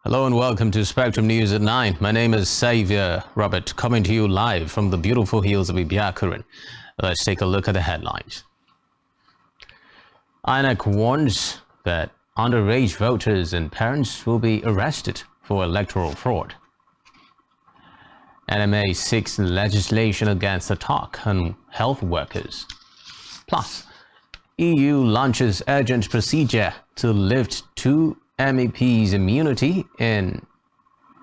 Hello and welcome to Spectrum News at 9. My name is Xavier Robert, coming to you live from the beautiful hills of Ibom. Let's take a look at the headlines. INEC warns that underage voters and parents will be arrested for electoral fraud. NMA seeks legislation against attack on health workers. Plus, EU launches urgent procedure to lift 2 MEPs' immunity in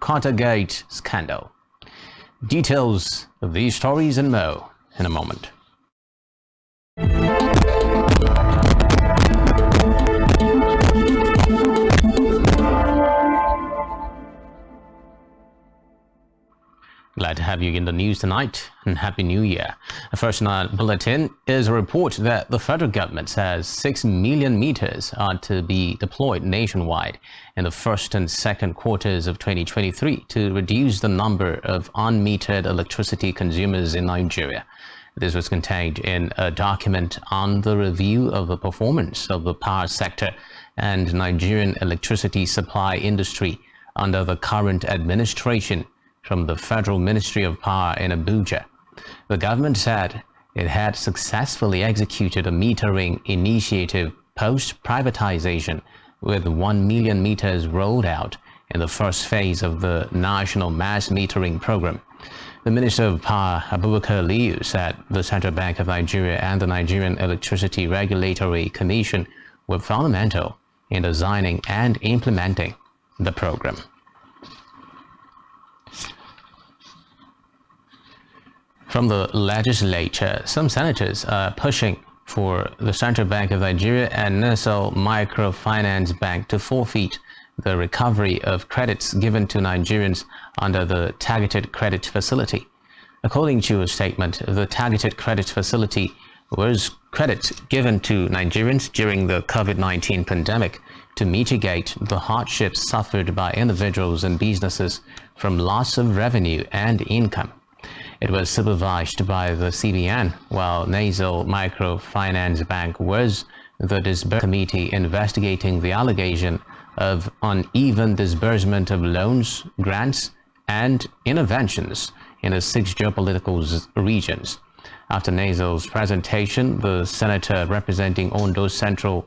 Cartergate scandal. Details of these stories and more in a moment. Glad to have you in the news tonight, and Happy New Year. The first night bulletin is a report that the federal government says 6 million meters are to be deployed nationwide in the first and second quarters of 2023 to reduce the number of unmetered electricity consumers in Nigeria. This was contained in a document on the review of the performance of the power sector and Nigerian electricity supply industry under the current administration from the Federal Ministry of Power in Abuja. The government said it had successfully executed a metering initiative post-privatization, with 1 million meters rolled out in the first phase of the National Mass Metering Program. The Minister of Power, Abubakar Aliyu, said the Central Bank of Nigeria and the Nigerian Electricity Regulatory Commission were fundamental in designing and implementing the program. From the legislature, some senators are pushing for the Central Bank of Nigeria and National Microfinance Bank to forfeit the recovery of credits given to Nigerians under the Targeted Credit Facility. According to a statement, the Targeted Credit Facility was credit given to Nigerians during the COVID-19 pandemic to mitigate the hardships suffered by individuals and businesses from loss of revenue and income. It was supervised by the CBN, while National Microfinance Bank was the disbursement committee investigating the allegation of uneven disbursement of loans, grants, and interventions in the 6 geopolitical regions. After Nasal's presentation, the senator representing Ondo Central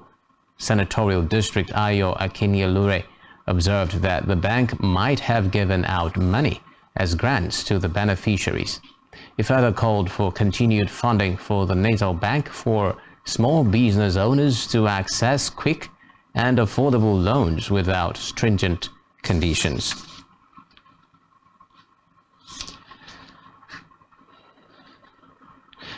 Senatorial District, Ayo Akinyelure, observed that the bank might have given out money as grants to the beneficiaries. He further called for continued funding for the National Bank for small business owners to access quick and affordable loans without stringent conditions.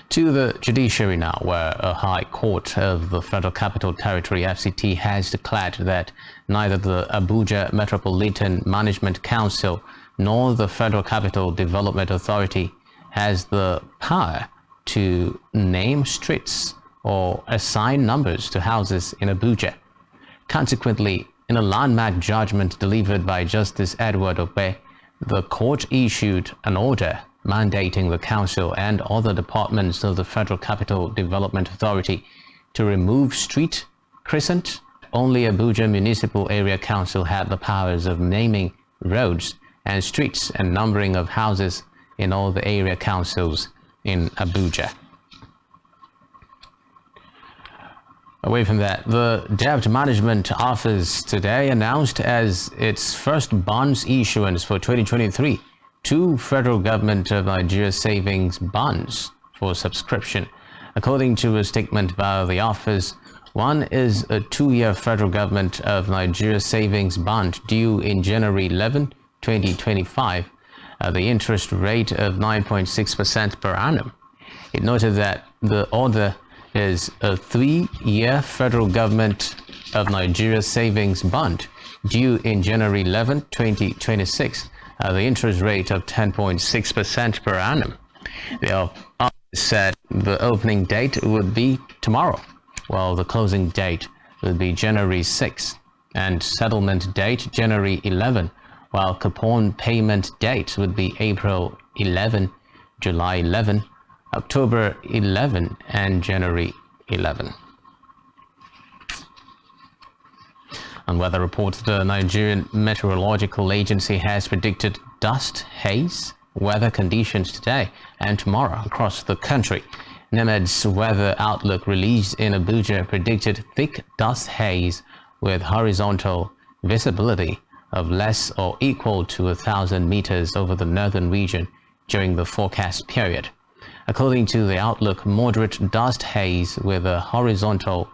To the judiciary now, where a high court of the Federal Capital Territory FCT has declared that neither the Abuja Metropolitan Management Council nor the Federal Capital Development Authority has the power to name streets or assign numbers to houses in Abuja. Consequently, in a landmark judgment delivered by Justice Edward Ope, the court issued an order mandating the council and other departments of the Federal Capital Development Authority to remove street crescent. Only Abuja Municipal Area Council had the powers of naming roads and streets and numbering of houses in all the area councils in Abuja. Away from that, the Debt Management Office today announced as its first bonds issuance for 2023, 2 federal government of Nigeria savings bonds for subscription. According to a statement by the office, one is a 2-year federal government of Nigeria savings bond due in January 11, 2025, at the interest rate of 9.6% per annum. It noted that the other is a 3-year federal government of Nigeria savings bond due in January 11, 2026, at the interest rate of 10.6% per annum. The office said the opening date would be tomorrow, while the closing date would be January 6, and settlement date January 11, while coupon payment dates would be April 11, July 11, October 11, and January 11. On weather reports, the Nigerian Meteorological Agency has predicted dust, haze, weather conditions today and tomorrow across the country. NEMED's weather outlook released in Abuja predicted thick dust haze with horizontal visibility of less or equal to 1,000 meters over the northern region during the forecast period. According to the outlook, moderate dust haze with a horizontal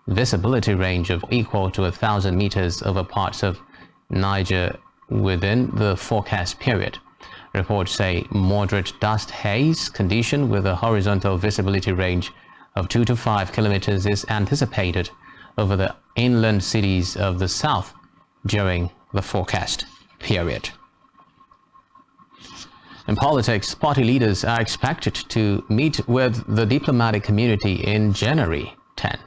visibility range of equal to 1,000 meters over parts of Niger within the forecast period. Reports say moderate dust haze condition with a horizontal visibility range of 2 to 5 kilometers is anticipated over the inland cities of the south during the forecast period. In politics, party leaders are expected to meet with the diplomatic community in January 10.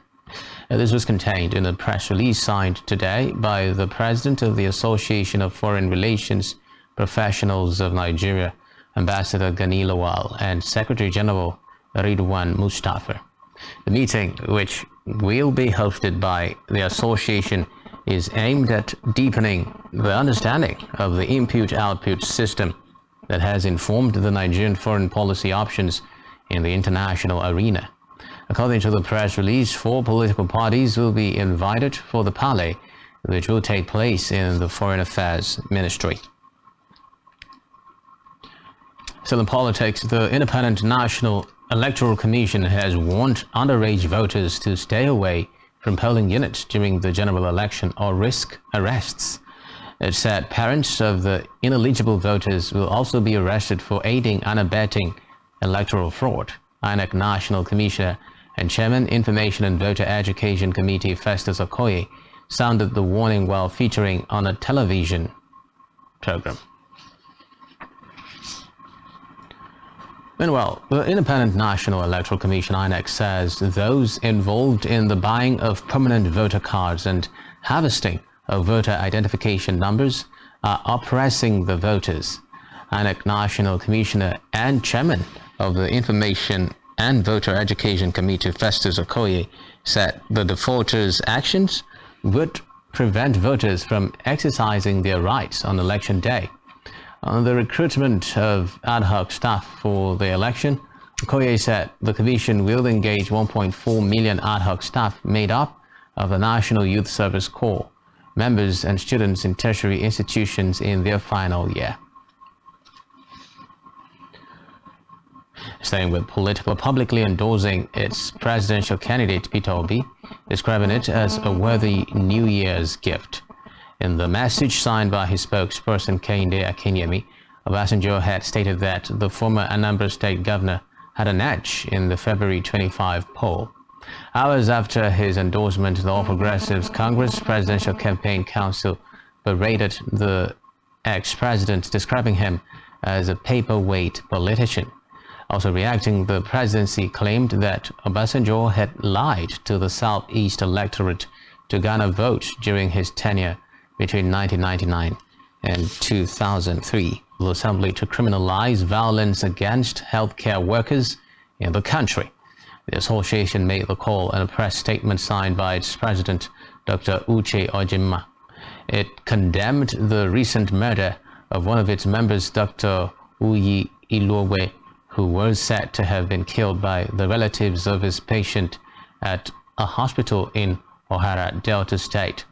This was contained in a press release signed today by the President of the Association of Foreign Relations Professionals of Nigeria, Ambassador Gani Lawal, and Secretary General Ridwan Mustafa. The meeting, which will be hosted by the association, is aimed at deepening the understanding of the input-output system that has informed the Nigerian foreign policy options in the international arena. According to the press release, 4 political parties will be invited for the parley, which will take place in the Foreign Affairs Ministry. Still in politics, the Independent National Electoral Commission has warned underage voters to stay away from polling units during the general election or risk arrests. It said parents of the ineligible voters will also be arrested for aiding and abetting electoral fraud. INEC National Commissioner and Chairman Information and Voter Education Committee Festus Okoye sounded the warning while featuring on a television program. Meanwhile, the Independent National Electoral Commission INEC says those involved in the buying of permanent voter cards and harvesting of voter identification numbers are oppressing the voters. INEC National Commissioner and Chairman of the Information and Voter Education Committee Festus Okoye said the defaulters' actions would prevent voters from exercising their rights on election day. On the recruitment of ad hoc staff for the election, Okoye said the Commission will engage 1.4 million ad hoc staff made up of the National Youth Service Corps members and students in tertiary institutions in their final year. Staying with political, publicly endorsing its presidential candidate Peter Obi, describing it as a worthy New Year's gift. In the message signed by his spokesperson Kehinde Akinyemi, Obasanjo had stated that the former Anambra State governor had an edge in the February 25 poll. Hours after his endorsement, the All Progressives Congress Presidential Campaign Council berated the ex-president, describing him as a paperweight politician. Also reacting, the presidency claimed that Obasanjo had lied to the Southeast electorate to garner votes during his tenure between 1999 and 2003. The Assembly to criminalize violence against healthcare workers in the country. The association made the call in a press statement signed by its president, Dr. Uche Ojima. It condemned the recent murder of one of its members, Dr. Uyi Ilowe, who was said to have been killed by the relatives of his patient at a hospital in Ohara, Delta State.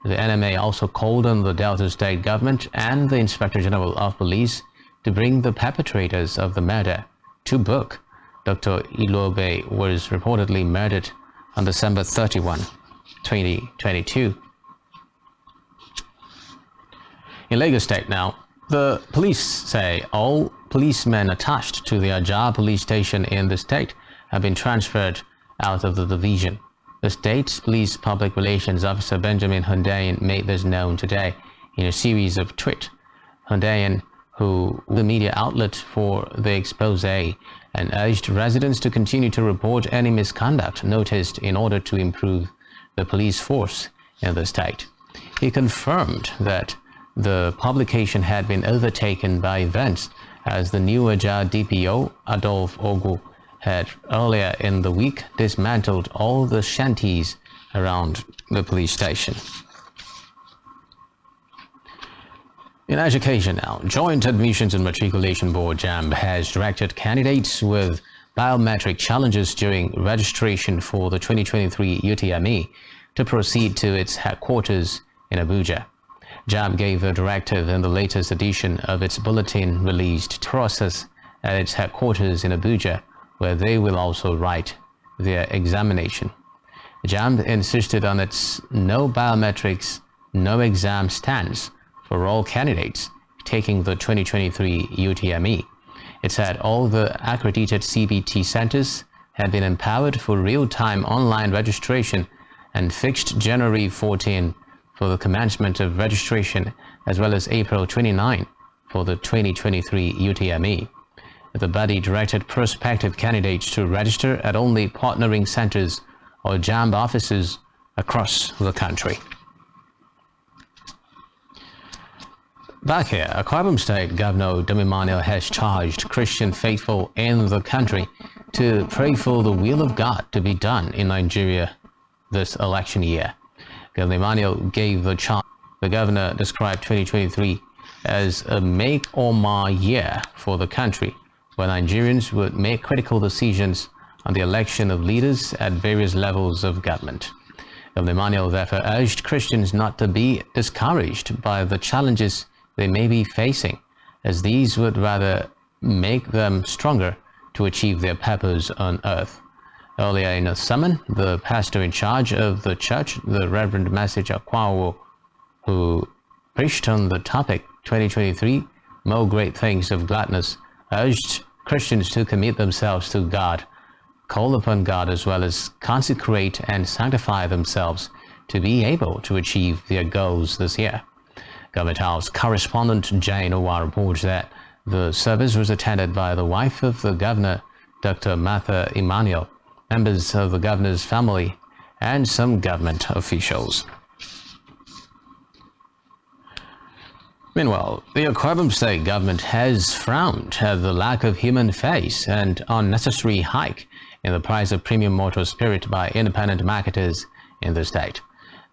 The NMA also called on the Delta State government and the Inspector General of Police to bring the perpetrators of the murder to book. Dr. Ilobe was reportedly murdered on December 31, 2022. In Lagos State now, the police say all policemen attached to the Ajah police station in the state have been transferred out of the division. The state's police public relations officer Benjamin Hundayan made this known today in a series of tweets. Hundayan, who was the media outlet for the expose, and urged residents to continue to report any misconduct noticed in order to improve the police force in the state. He confirmed that the publication had been overtaken by events as the new Ajah DPO, Adolf Ogu, had earlier in the week dismantled all the shanties around the police station. In education now, Joint Admissions and Matriculation Board JAMB has directed candidates with biometric challenges during registration for the 2023 UTME to proceed to its headquarters in Abuja. JAMB gave the directive in the latest edition of its bulletin released to process at its headquarters in Abuja, where they will also write their examination. JAMB insisted on its no biometrics, no exam stance for all candidates taking the 2023 UTME. It said all the accredited CBT centers had been empowered for real-time online registration and fixed January 14 for the commencement of registration, as well as April 29 for the 2023 UTME. The body directed prospective candidates to register at only partnering centers or JAMB offices across the country. Back here, Akwa State Governor Emmanuel has charged Christian faithful in the country to pray for the will of God to be done in Nigeria this election year. Governor Emmanuel gave the charge. The governor described 2023 as a make or mar year for the country, where Nigerians would make critical decisions on the election of leaders at various levels of government. Governor Emmanuel therefore urged Christians not to be discouraged by the challenges they may be facing, as these would rather make them stronger to achieve their purpose on earth. Earlier in a sermon, the pastor in charge of the church, the Reverend Message Akwa, who preached on the topic 2023, More Great Things of Gladness, urged Christians to commit themselves to God, call upon God, as well as consecrate and sanctify themselves to be able to achieve their goals this year. Government House correspondent Jane Owa reports that the service was attended by the wife of the governor, Dr. Martha Emmanuel, members of the governor's family, and some government officials. Meanwhile, the Akwa State government has frowned at the lack of human face and unnecessary hike in the price of premium motor spirit by independent marketers in the state.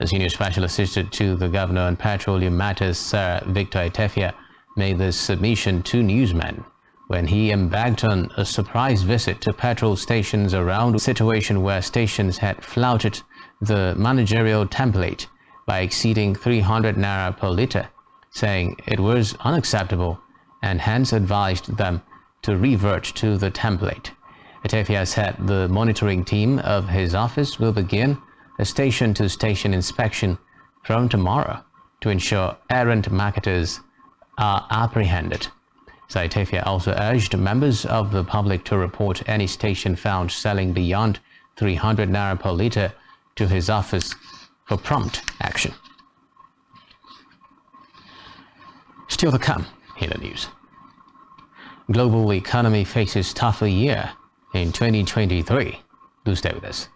The senior special assistant to the governor on petroleum matters, Sir Victor Etefia, made this submission to newsmen when he embarked on a surprise visit to petrol stations around a situation where stations had flouted the managerial template by exceeding 300 naira per litre, saying it was unacceptable and hence advised them to revert to the template. Etefia said the monitoring team of his office will begin a station-to-station inspection from tomorrow to ensure errant marketers are apprehended. Etefia also urged members of the public to report any station found selling beyond 300 naira per litre to his office for prompt action. Still to come in the news. Global economy faces tougher year in 2023. Do stay with us.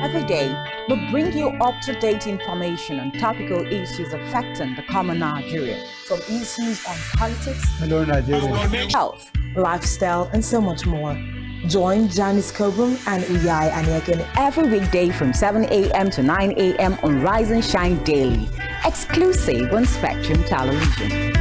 Every day, we bring you up-to-date information on topical issues affecting the common Nigerian. From issues on politics, Hello, Nigeria. Health, lifestyle, and so much more. Join Janice Kobum and Uyai Anyeken every weekday from 7 a.m. to 9 a.m. on Rise and Shine Daily, exclusive on Spectrum Television.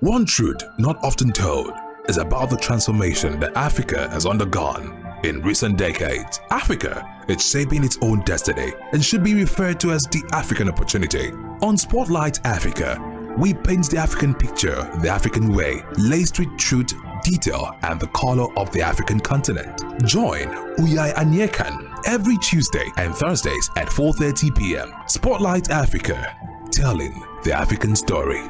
One truth not often told is about the transformation that Africa has undergone in recent decades. Africa is shaping its own destiny and should be referred to as the African opportunity. On Spotlight Africa, we paint the African picture the African way, laced with truth, detail, and the color of the African continent. Join Uyai Anyekan every Tuesday and Thursdays at 4:30 p.m. Spotlight Africa, telling the African story.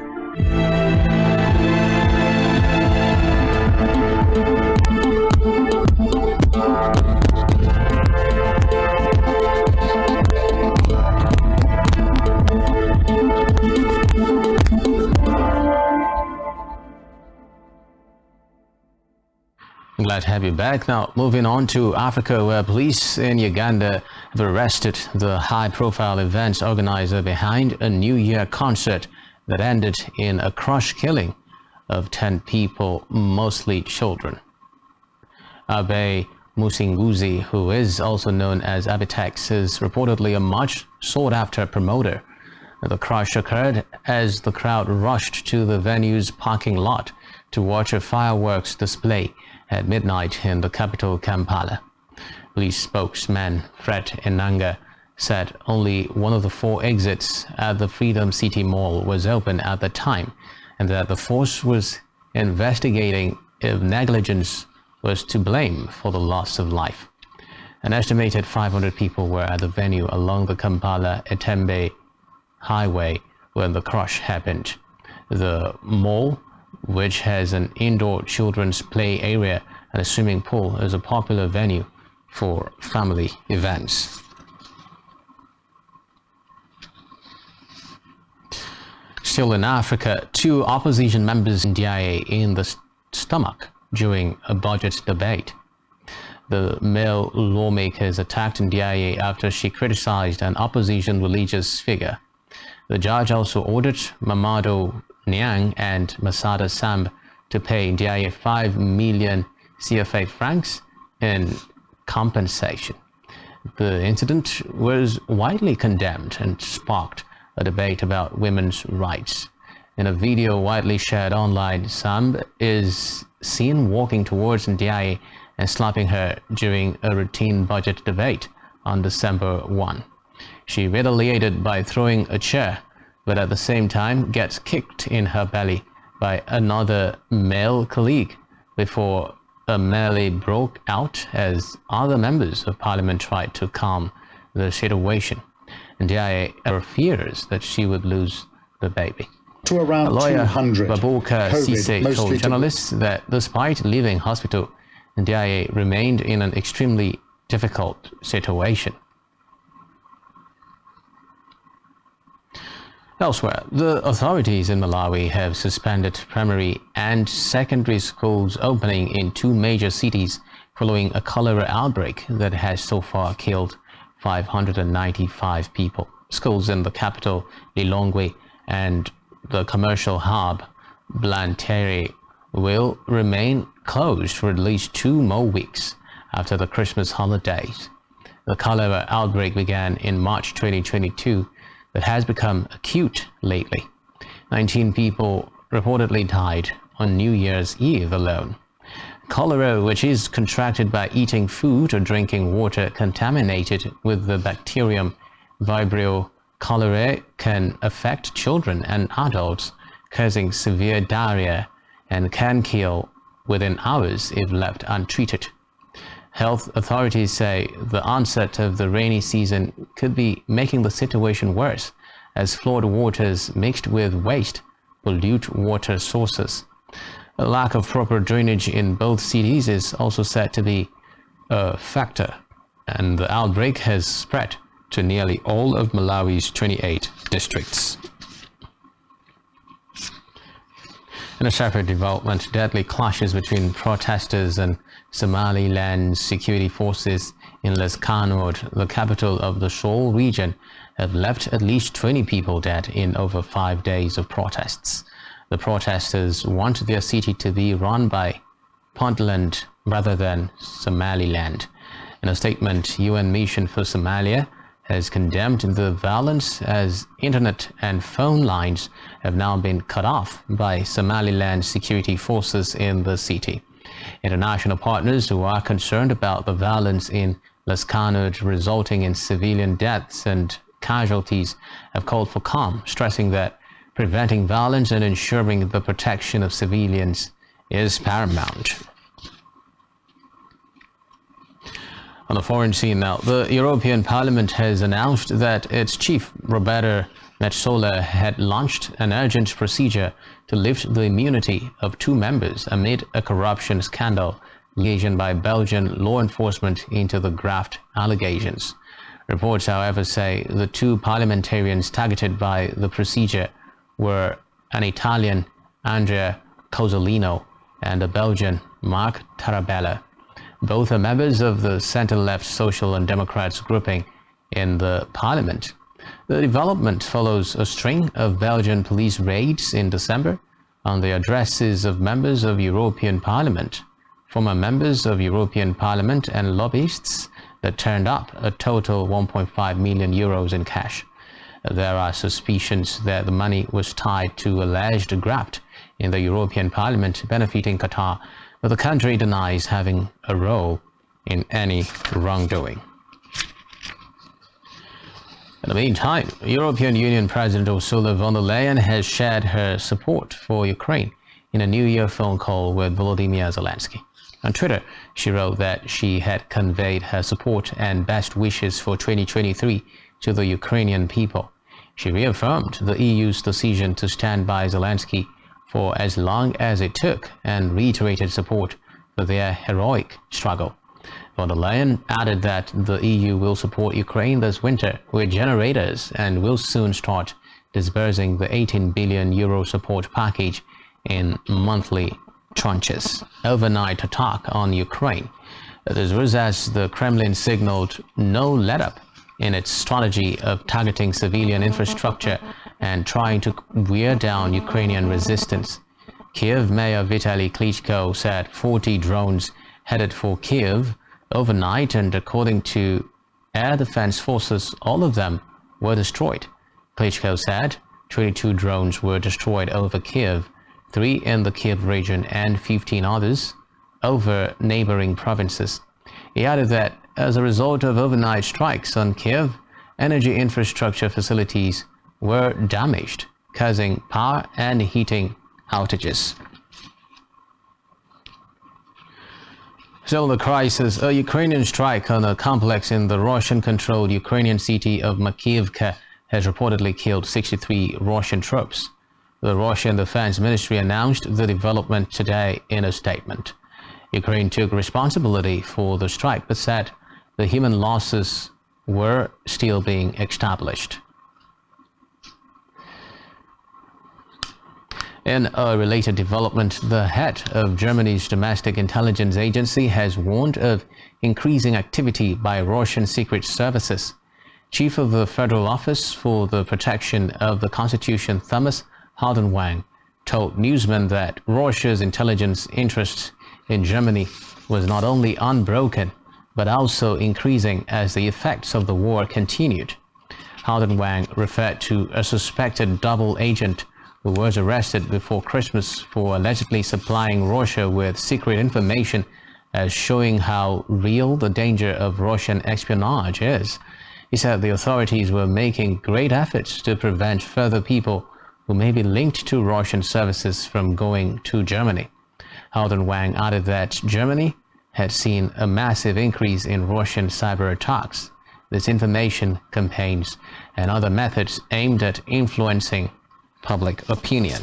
I'm glad to have you back. Now, moving on to Africa, where police in Uganda have arrested the high-profile events organizer behind a New Year concert that ended in a crush killing of 10 people, mostly children. Abe Musinguzi, who is also known as Abitex, is reportedly a much sought-after promoter. The crush occurred as the crowd rushed to the venue's parking lot to watch a fireworks display at midnight in the capital Kampala. Police spokesman Fred Enanga said only one of the 4 exits at the Freedom City Mall was open at the time, and that the force was investigating if negligence was to blame for the loss of life. An estimated 500 people were at the venue along the Kampala-Etembe highway when the crush happened. The mall, which has an indoor children's play area and a swimming pool, is a popular venue for family events. Still in Africa, 2 opposition members in DIA in the stomach during a budget debate. The male lawmakers attacked DIA after she criticized an opposition religious figure. The judge also ordered Mamadou Niang and Masada Samb to pay DIA 5 million CFA francs in compensation. The incident was widely condemned and sparked a debate about women's rights. In a video widely shared online, Samb is seen walking towards DIA and slapping her during a routine budget debate on December 1. She retaliated by throwing a chair, but at the same time gets kicked in her belly by another male colleague before a melee broke out as other members of parliament tried to calm the situation. DIA fears that she would lose the baby. To around lawyer 200. Babuka Sise told journalists that despite leaving hospital, DIA remained in an extremely difficult situation. Elsewhere, the authorities in Malawi have suspended primary and secondary schools opening in 2 major cities following a cholera outbreak that has so far killed 595 people. Schools in the capital, Lilongwe, and the commercial hub, Blantyre, will remain closed for at least 2 more weeks after the Christmas holidays. The cholera outbreak began in March 2022, but has become acute lately. 19 people reportedly died on New Year's Eve alone. Cholera, which is contracted by eating food or drinking water contaminated with the bacterium Vibrio cholerae, can affect children and adults, causing severe diarrhea and can kill within hours if left untreated. Health authorities say the onset of the rainy season could be making the situation worse, as flawed waters mixed with waste pollute water sources. A lack of proper drainage in both cities is also said to be a factor, and the outbreak has spread to nearly all of Malawi's 28 districts. In a separate development, deadly clashes between protesters and Somaliland security forces in Leskanod, the capital of the Shoal region, have left at least 20 people dead in over 5 days of protests. The protesters want their city to be run by Puntland rather than Somaliland. In a statement, UN Mission for Somalia has condemned the violence as internet and phone lines have now been cut off by Somaliland security forces in the city. International partners who are concerned about the violence in Leskanod resulting in civilian deaths and casualties have called for calm, stressing that preventing violence and ensuring the protection of civilians is paramount. On the foreign scene now, the European Parliament has announced that its chief, Roberta Metsola, had launched an urgent procedure to lift the immunity of 2 members amid a corruption scandal liaisoned by Belgian law enforcement into the graft allegations. Reports, however, say the 2 parliamentarians targeted by the procedure were an Italian, Andrea Cozzolino, and a Belgian, Mark Tarabella. Both are members of the center-left Social and Democrats grouping in the parliament. The development follows a string of Belgian police raids in December on the addresses of members of European Parliament, former members of European Parliament and lobbyists that turned up a total 1.5 million euros in cash. There are suspicions that the money was tied to alleged graft in the European Parliament benefiting Qatar, but the country denies having a role in any wrongdoing. In the meantime, European Union President Ursula von der Leyen has shared her support for Ukraine in a New Year phone call with Volodymyr Zelensky. On Twitter, she wrote that she had conveyed her support and best wishes for 2023 to the Ukrainian people. She reaffirmed the EU's decision to stand by Zelensky for as long as it took and reiterated support for their heroic struggle. Von der Leyen added that the EU will support Ukraine this winter with generators and will soon start disbursing the 18 billion euro support package in monthly tranches. Overnight attack on Ukraine. This was as the Kremlin signaled no let-up in its strategy of targeting civilian infrastructure and trying to wear down Ukrainian resistance. Kiev Mayor Vitaly Klitschko said 40 drones headed for Kiev overnight, and according to air defense forces, all of them were destroyed. Klitschko said 22 drones were destroyed over Kiev, 3 in the Kiev region and 15 others over neighboring provinces. He added that as a result of overnight strikes on Kiev, energy infrastructure facilities were damaged, causing power and heating outages. Still the crisis, a Ukrainian strike on a complex in the Russian-controlled Ukrainian city of Makiivka has reportedly killed 63 Russian troops. The Russian Defense Ministry announced the development today in a statement. Ukraine took responsibility for the strike but said the human losses were still being established. In a related development, the head of Germany's domestic intelligence agency has warned of increasing activity by Russian secret services. Chief of the Federal Office for the Protection of the Constitution, Thomas Haldenwang, told newsmen that Russia's intelligence interest in Germany was not only unbroken, but also increasing as the effects of the war continued. Haldenwang referred to a suspected double agent who was arrested before Christmas for allegedly supplying Russia with secret information as showing how real the danger of Russian espionage is. He said the authorities were making great efforts to prevent further people who may be linked to Russian services from going to Germany. Haldenwang added that Germany had seen a massive increase in Russian cyber attacks, disinformation campaigns, and other methods aimed at influencing public opinion.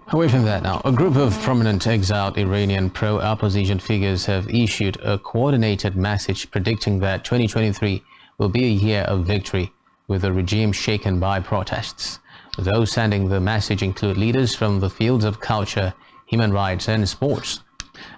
Away from that now, a group of prominent exiled Iranian pro-opposition figures have issued a coordinated message predicting that 2023 will be a year of victory, with the regime shaken by protests. Those sending the message include leaders from the fields of culture, human rights, and sports.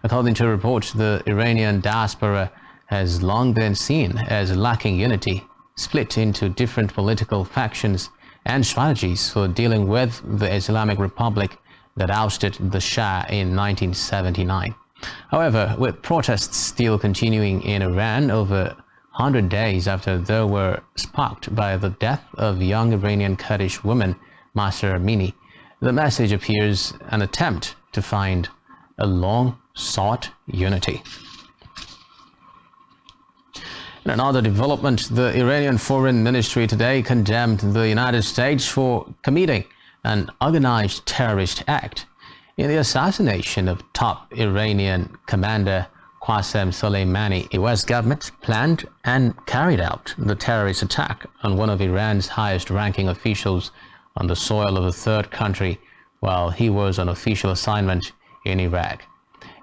According to reports, the Iranian diaspora has long been seen as lacking unity, split into different political factions and strategies for dealing with the Islamic Republic that ousted the Shah in 1979. However, with protests still continuing in Iran over 100 days after they were sparked by the death of young Iranian Kurdish woman Mahsa Amini, the message appears an attempt to find a long-sought unity. In another development, the Iranian Foreign Ministry today condemned the United States for committing an organized terrorist act in the assassination of top Iranian commander Qasem Soleimani. The US government planned and carried out the terrorist attack on one of Iran's highest-ranking officials on the soil of a third country while he was on official assignment in Iraq.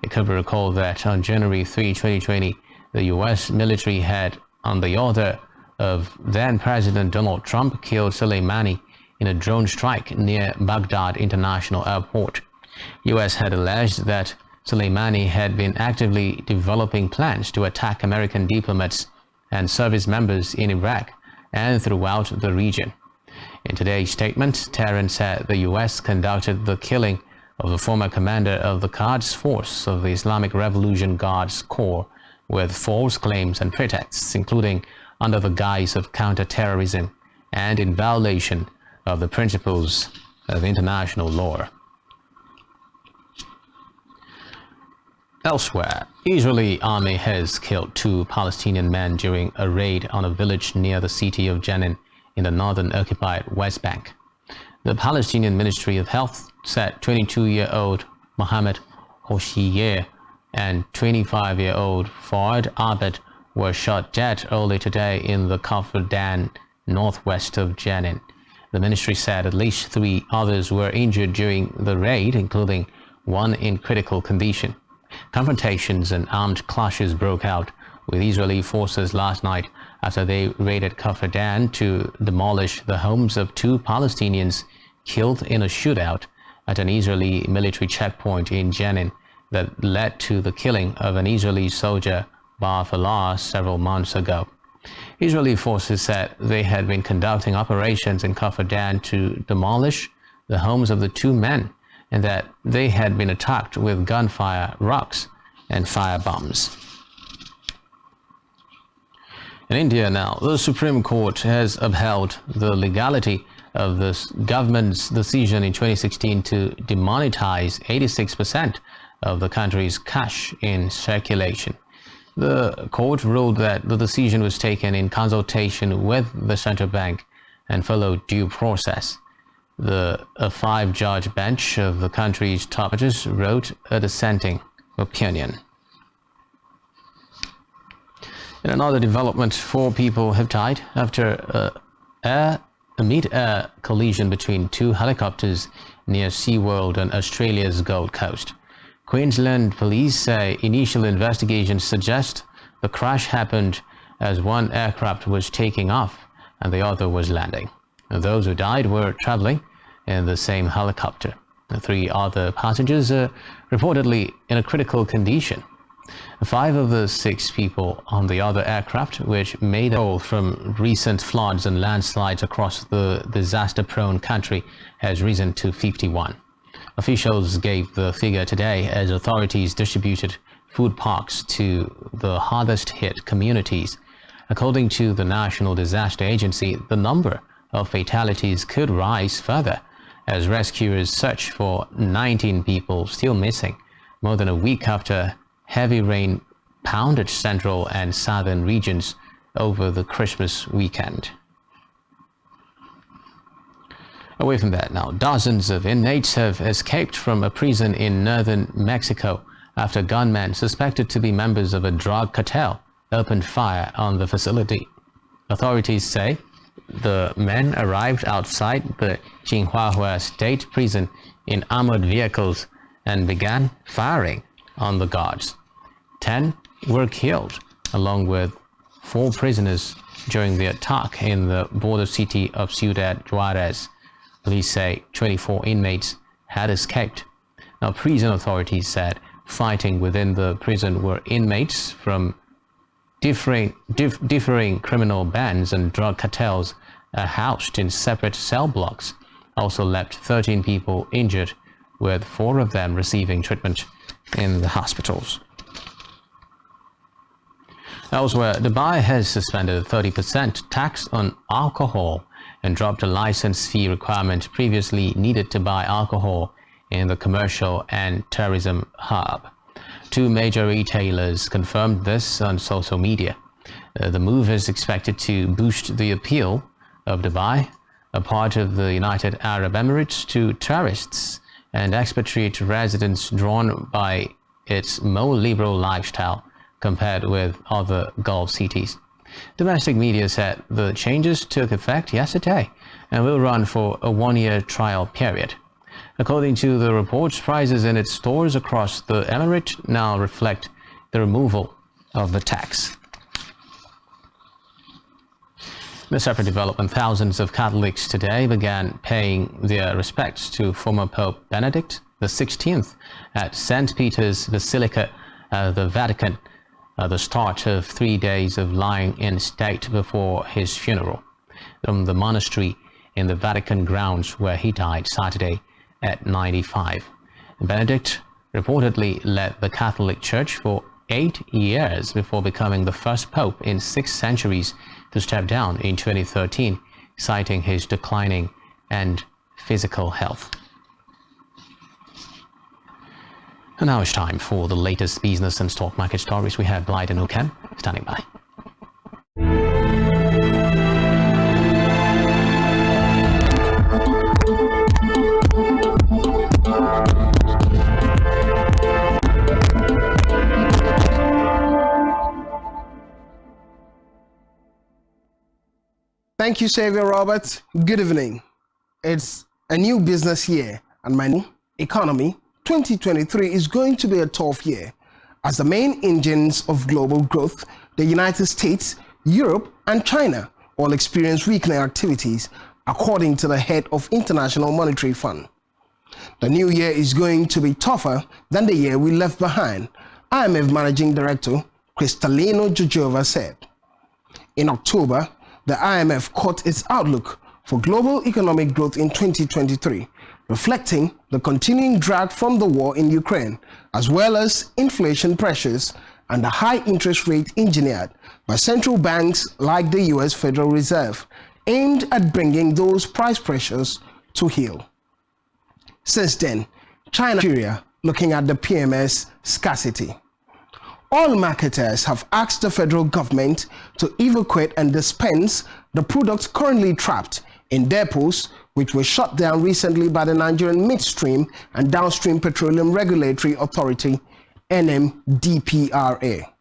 It could be recalled that on January 3, 2020, the US military had, on the order of then-President Donald Trump, killed Soleimani in a drone strike near Baghdad International Airport. U.S. had alleged that Soleimani had been actively developing plans to attack American diplomats and service members in Iraq and throughout the region. In today's statement, Tehran said the U.S. conducted the killing of the former commander of the Quds Force of the Islamic Revolution Guards Corps with false claims and pretexts, including under the guise of counter-terrorism and in violation of the principles of international law. Elsewhere, Israeli army has killed 2 Palestinian men during a raid on a village near the city of Jenin in the northern occupied West Bank. The Palestinian Ministry of Health said 22-year-old Mohammed Hoshiyer and 25-year-old Fouad Abed were shot dead early today in the Kafr Dan, northwest of Jenin. The ministry said at least 3 others were injured during the raid, including one in critical condition. Confrontations and armed clashes broke out with Israeli forces last night after they raided Kafr Dan to demolish the homes of 2 Palestinians killed in a shootout at an Israeli military checkpoint in Jenin that led to the killing of an Israeli soldier, Bar Falah, several months ago. Israeli forces said they had been conducting operations in Kafr Dan to demolish the homes of the 2 men, and that they had been attacked with gunfire, rocks, and firebombs. In India now, the Supreme Court has upheld the legality of the government's decision in 2016 to demonetize 86% of the country's cash in circulation. The court ruled that the decision was taken in consultation with the central bank and followed due process. A 5-judge bench of the country's top judges wrote a dissenting opinion. In another development, 4 people have died after a mid-air collision between 2 helicopters near SeaWorld on Australia's Gold Coast. Queensland police say initial investigations suggest the crash happened as one aircraft was taking off and the other was landing. Those who died were traveling in the same helicopter. The 3 other passengers are reportedly in a critical condition. 5 of the 6 people on the other aircraft, which made a from recent floods and landslides across the disaster-prone country, has risen to 51. Officials gave the figure today as authorities distributed food packs to the hardest-hit communities. According to the National Disaster Agency, the number of fatalities could rise further as rescuers search for 19 people still missing, more than a week after heavy rain pounded central and southern regions over the Christmas weekend. Away from that now, dozens of inmates have escaped from a prison in northern Mexico after gunmen suspected to be members of a drug cartel opened fire on the facility. Authorities say the men arrived outside the Chihuahua State Prison in armored vehicles and began firing on the guards. 10 were killed, along with 4 prisoners during the attack in the border city of Ciudad Juarez. Police say 24 inmates had escaped. Now, prison authorities said fighting within the prison where inmates from differing criminal bands and drug cartels are housed in separate cell blocks also left 13 people injured, with 4 of them receiving treatment in the hospitals. Elsewhere, Dubai has suspended a 30% tax on alcohol and dropped a license fee requirement previously needed to buy alcohol in the commercial and tourism hub. 2 major retailers confirmed this on social media. The move is expected to boost the appeal of Dubai, a part of the United Arab Emirates, to tourists and expatriate residents drawn by its more liberal lifestyle compared with other Gulf cities. Domestic media said the changes took effect yesterday and will run for a 1-year trial period. According to the reports, prices in its stores across the emirate now reflect the removal of the tax. In a separate development, thousands of Catholics today began paying their respects to former Pope Benedict the 16th at St. Peter's Basilica, the Vatican, the start of 3 days of lying in state before his funeral from the monastery in the Vatican grounds, where he died Saturday at 95. Benedict reportedly led the Catholic Church for 8 years before becoming the first pope in 6 centuries to step down in 2013, citing his declining and physical health. And now it's time for the latest business and stock market stories. We have Blyden Okem standing by. Thank you, Xavier Robert. Good evening. It's a new business year, and my new economy 2023 is going to be a tough year, as the main engines of global growth, the United States, Europe, and China, all experience weakening activities, according to the head of International Monetary Fund. The new year is going to be tougher than the year we left behind, IMF Managing Director Kristalina Georgieva said. In October, the IMF cut its outlook for global economic growth in 2023, reflecting the continuing drag from the war in Ukraine, as well as inflation pressures and the high interest rate engineered by central banks like the US Federal Reserve, aimed at bringing those price pressures to heel. Since then, China and Nigeria looking at the PMS scarcity. All marketers have asked the federal government to evacuate and dispense the products currently trapped in depots, which were shut down recently by the Nigerian Midstream and Downstream Petroleum Regulatory Authority, NMDPRA.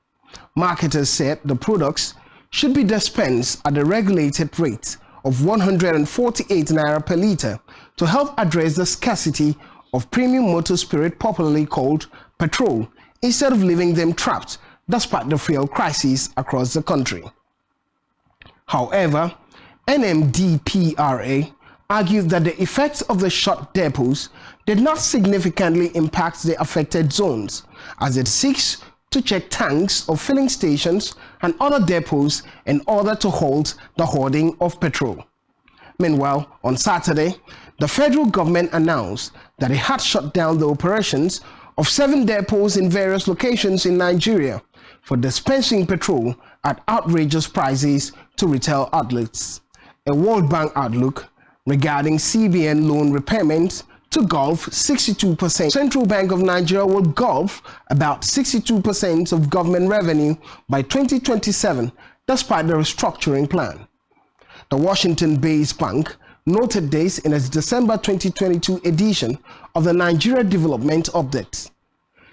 Marketers said the products should be dispensed at the regulated rate of 148 naira per litre to help address the scarcity of premium motor spirit, popularly called petrol, instead of leaving them trapped despite the fuel crisis across the country. However, NMDPRA argued that the effects of the shut depots did not significantly impact the affected zones, as it seeks to check tanks of filling stations and other depots in order to halt the hoarding of petrol. Meanwhile, on Saturday, the federal government announced that it had shut down the operations of 7 depots in various locations in Nigeria for dispensing petrol at outrageous prices to retail outlets. A World Bank outlook regarding CBN loan repayments to gulf 62%. Central Bank of Nigeria will gulf about 62% of government revenue by 2027, despite the restructuring plan. The Washington-based bank noted this in its December 2022 edition of the Nigeria Development Update.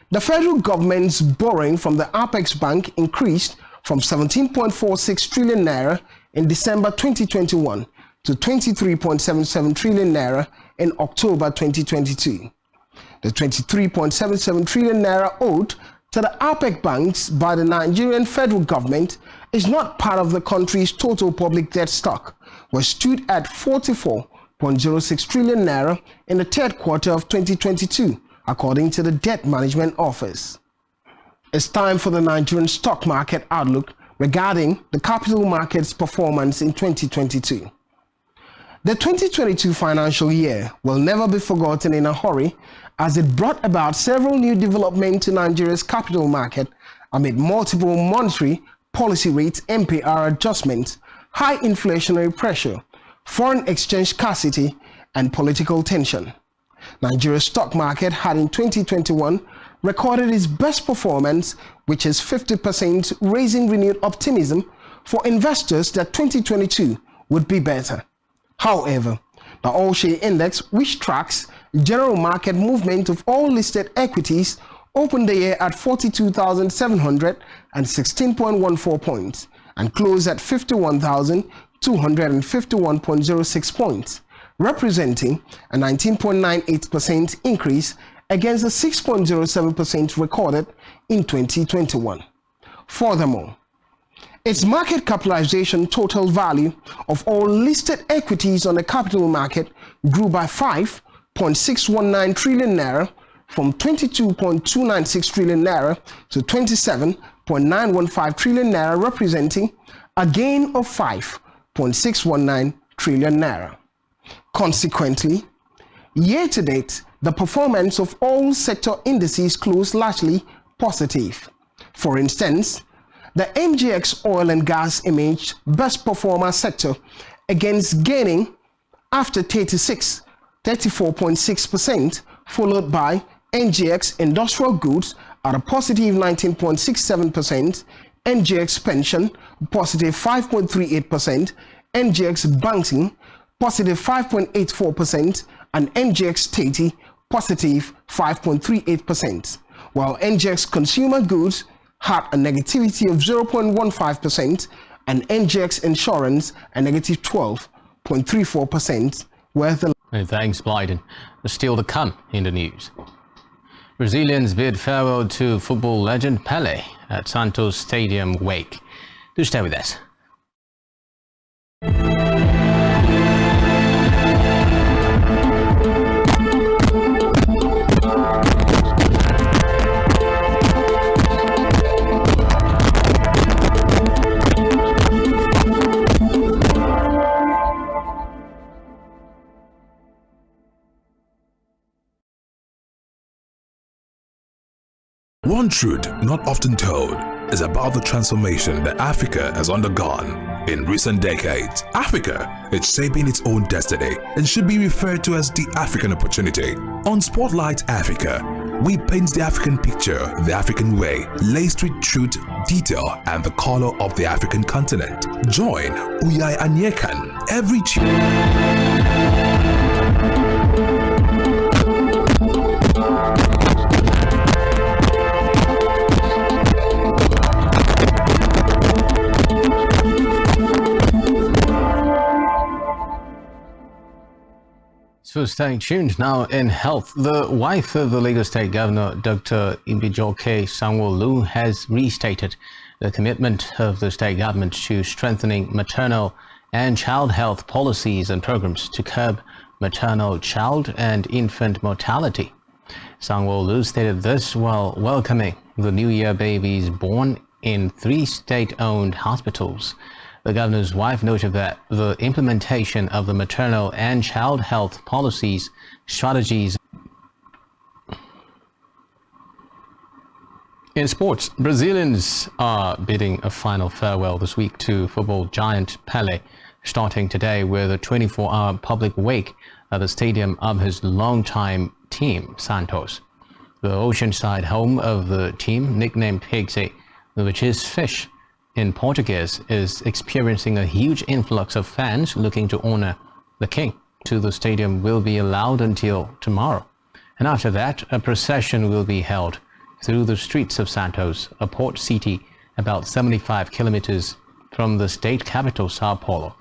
The federal government's borrowing from the Apex Bank increased from 17.46 trillion naira in December 2021 to 23.77 trillion naira in October 2022. The 23.77 trillion naira owed to the APEC banks by the Nigerian federal government is not part of the country's total public debt stock, which stood at 44.06 trillion naira in the third quarter of 2022, according to the Debt Management Office. It's time for the Nigerian stock market outlook regarding the capital market's performance in 2022. The 2022 financial year will never be forgotten in a hurry, as it brought about several new developments to Nigeria's capital market amid multiple monetary policy rates MPR adjustments, high inflationary pressure, foreign exchange scarcity, and political tension. Nigeria's stock market had in 2021 recorded its best performance, which is 50%, raising renewed optimism for investors that 2022 would be better. However, the All-Share Index, which tracks general market movement of all listed equities, opened the year at 42,716.14 points and closed at 51,251.06 points, representing a 19.98% increase against the 6.07% recorded in 2021. Furthermore, its market capitalization total value of all listed equities on the capital market grew by 5.619 trillion naira from 22.296 trillion naira to 27.915 trillion naira, representing a gain of 5.619 trillion naira. Consequently, year-to-date, the performance of all sector indices closed largely positive. For instance, the MGX oil and gas emerged best performer sector, against gaining after 34.6%, followed by NGX industrial goods at a positive 19.67%, NGX pension positive 5.38%, NGX banking positive 5.84%, and NGX State positive 5.38%, while NGX consumer goods had a negativity of 0.15% and NGX insurance a negative 12.34%, where the... Thanks, Blyden. Still to come in the news. Brazilians bid farewell to football legend Pelé at Santos Stadium wake. Do stay with us. One truth not often told is about the transformation that Africa has undergone in recent decades. Africa is shaping its own destiny and should be referred to as the African opportunity. On Spotlight Africa, we paint the African picture the African way, laced with truth, detail, and the color of the African continent. Join Uyai Anyekan every Tuesday. So staying tuned now in health. The wife of the Lagos State Governor, Dr. Ibijoke Sanwo-Olu, has restated the commitment of the state government to strengthening maternal and child health policies and programs to curb maternal, child and infant mortality. Sanwo-Olu stated this while welcoming the New Year babies born in 3 state-owned hospitals. The governor's wife noted that the implementation of the maternal and child health policies, strategies. In sports, Brazilians are bidding a final farewell this week to football giant Pelé, starting today with a 24-hour public wake at the stadium of his longtime team, Santos. The oceanside home of the team, nicknamed Pigse, which is fish in Portuguese, is experiencing a huge influx of fans looking to honor the king. To the stadium will be allowed until tomorrow, and after that a procession will be held through the streets of Santos, a port city about 75 kilometers from the state capital, Sao Paulo.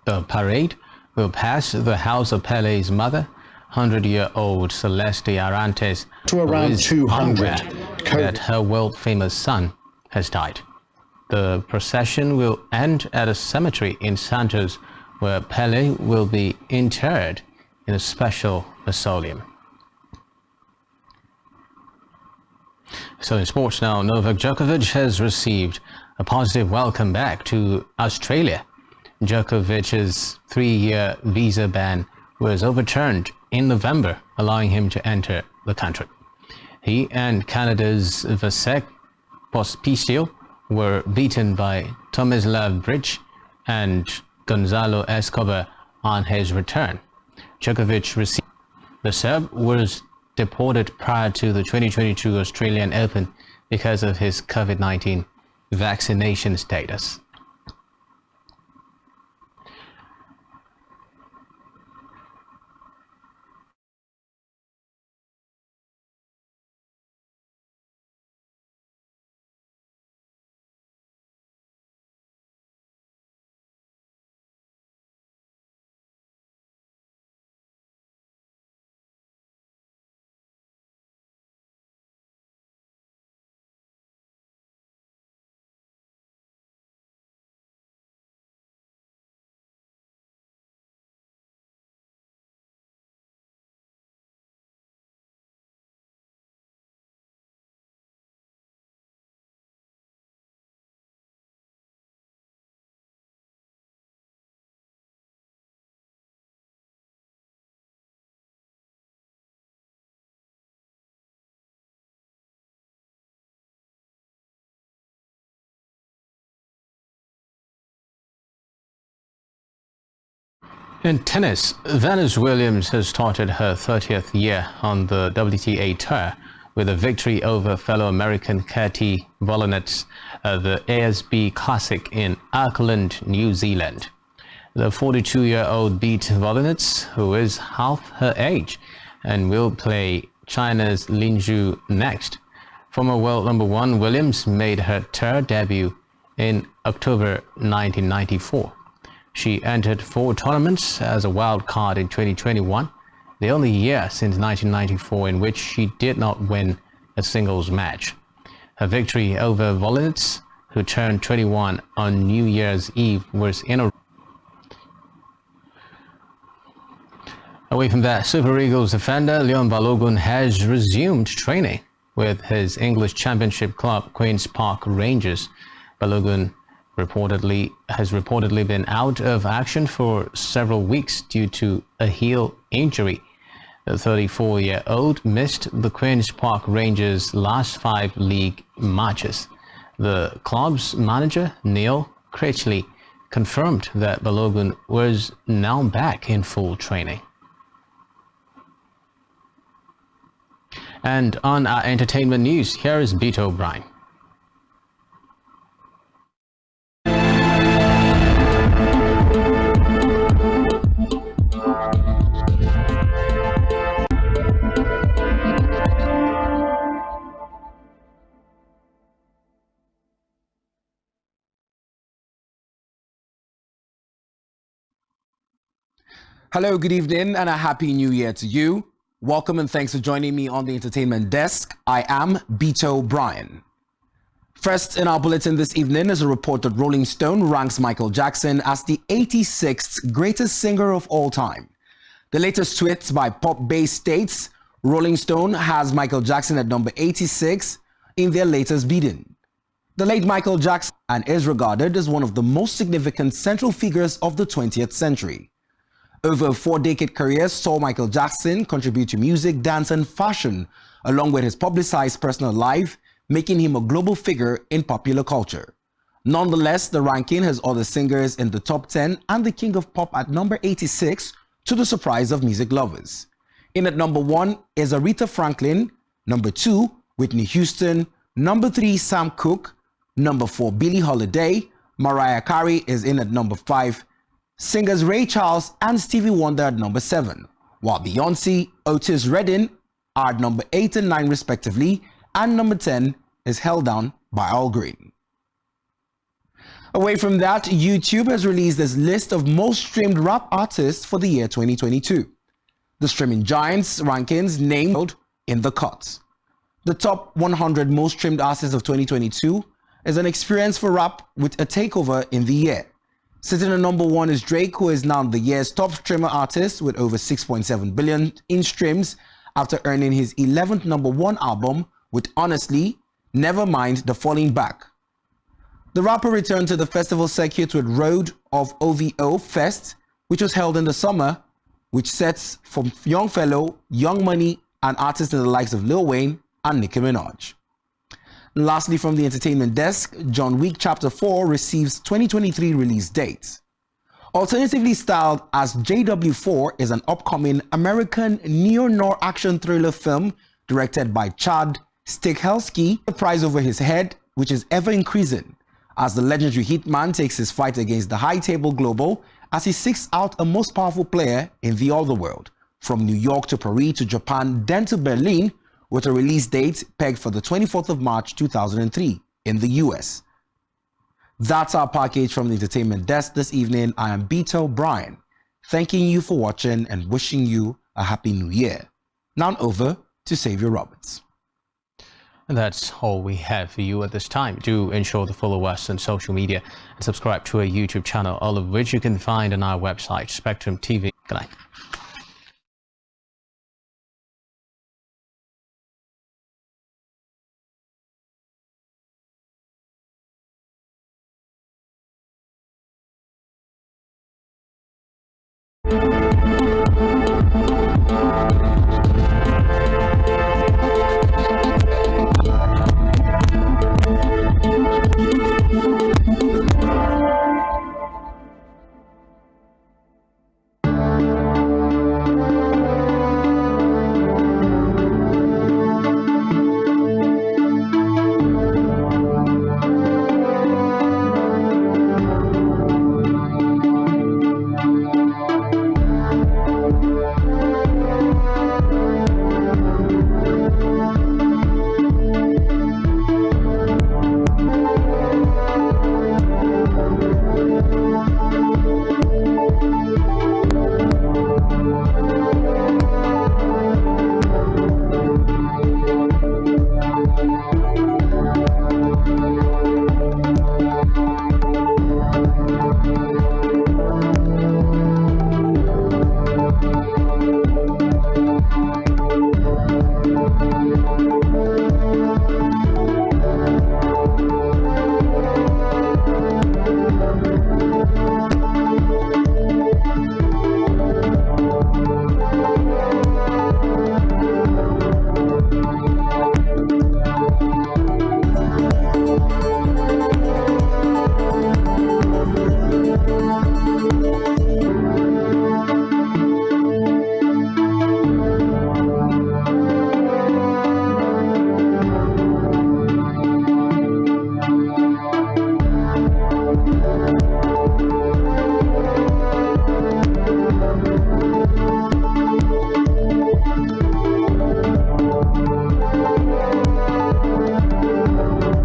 The parade will pass the house of Pelé's mother, 100-year-old Celeste Arantes, to around 200 that her world-famous son has died. The procession will end at a cemetery in Santos, where Pelé will be interred in a special mausoleum. So in sports now, Novak Djokovic has received a positive welcome back to Australia. Djokovic's 3-year visa ban was overturned in November, allowing him to enter the country. He and Canada's Vasek Pospisil were beaten by Tomislav Bridge and Gonzalo Escobar on his return. Djokovic received. The Serb was deported prior to the 2022 Australian Open because of his COVID-19 vaccination status. In tennis, Venus Williams has started her 30th year on the WTA Tour with a victory over fellow American Katie Volonets at the ASB Classic in Auckland, New Zealand. The 42-year-old beat Volonets, who is half her age, and will play China's Lin Zhu next. Former world number one Williams made her tour debut in October 1994. She entered 4 tournaments as a wild card in 2021, the only year since 1994 in which she did not win a singles match. Her victory over Volonets, who turned 21 on New Year's Eve, was in a... Away from that, Super Eagles defender Leon Balogun has resumed training with his English Championship club Queen's Park Rangers. Balogun has reportedly been out of action for several weeks due to a heel injury. The 34-year-old missed the Queen's Park Rangers' last 5 league matches. The club's manager, Neil Critchley, confirmed that Balogun was now back in full training. And on our entertainment news, here is Beto O'Brien. Hello, good evening, and a happy new year to you. Welcome and thanks for joining me on the entertainment desk. I am Beto O'Brien. First in our bulletin this evening is a report that Rolling Stone ranks Michael Jackson as the 86th greatest singer of all time. The latest tweet by Pop Base states, Rolling Stone has Michael Jackson at number 86 in their latest bidding. The late Michael Jackson is regarded as one of the most significant central figures of the 20th century. Over a 4-decade career saw Michael Jackson contribute to music, dance, and fashion, along with his publicized personal life, making him a global figure in popular culture. Nonetheless, the ranking has other singers in the top 10 and the king of pop at number 86, to the surprise of music lovers. In at number 1 is Aretha Franklin, number 2, Whitney Houston, number 3, Sam Cooke, number 4, Billie Holiday, Mariah Carey is in at number 5, singers Ray Charles and Stevie Wonder at number 7, while Beyoncé, Otis Redding are at number 8 and 9 respectively, and number 10 is held down by Al Green. Away from that, YouTube has released its list of most streamed rap artists for the year 2022. The streaming giants rankings named in the cuts. The top 100 most streamed artists of 2022 is an experience for rap with a takeover in the year. Sitting at number 1 is Drake, who is now the year's top streamer artist with over 6.7 billion in streams after earning his 11th number 1 album with Honestly, Nevermind the Falling Back. The rapper returned to the festival circuit with Road of OVO Fest, which was held in the summer, which sets from Young Fellow, Young Money, and artists in the likes of Lil Wayne and Nicki Minaj. Lastly, from the entertainment desk, John Wick Chapter 4 receives 2023 release date. Alternatively styled as JW4 is an upcoming American neo-noir action thriller film directed by Chad Stahelski. The prize over his head, which is ever increasing, as the legendary hitman takes his fight against the high table global as he seeks out a most powerful player in the other world, from New York to Paris to Japan, then to Berlin, with a release date pegged for the 24th of March 2003 in the US. That's our package from the entertainment desk this evening. I am Beto O'Brien, thanking you for watching and wishing you a happy new year. Now over to Xavier Roberts. And that's all we have for you at this time. Do ensure to follow us on social media and subscribe to our YouTube channel, all of which you can find on our website, Spectrum TV. Good night.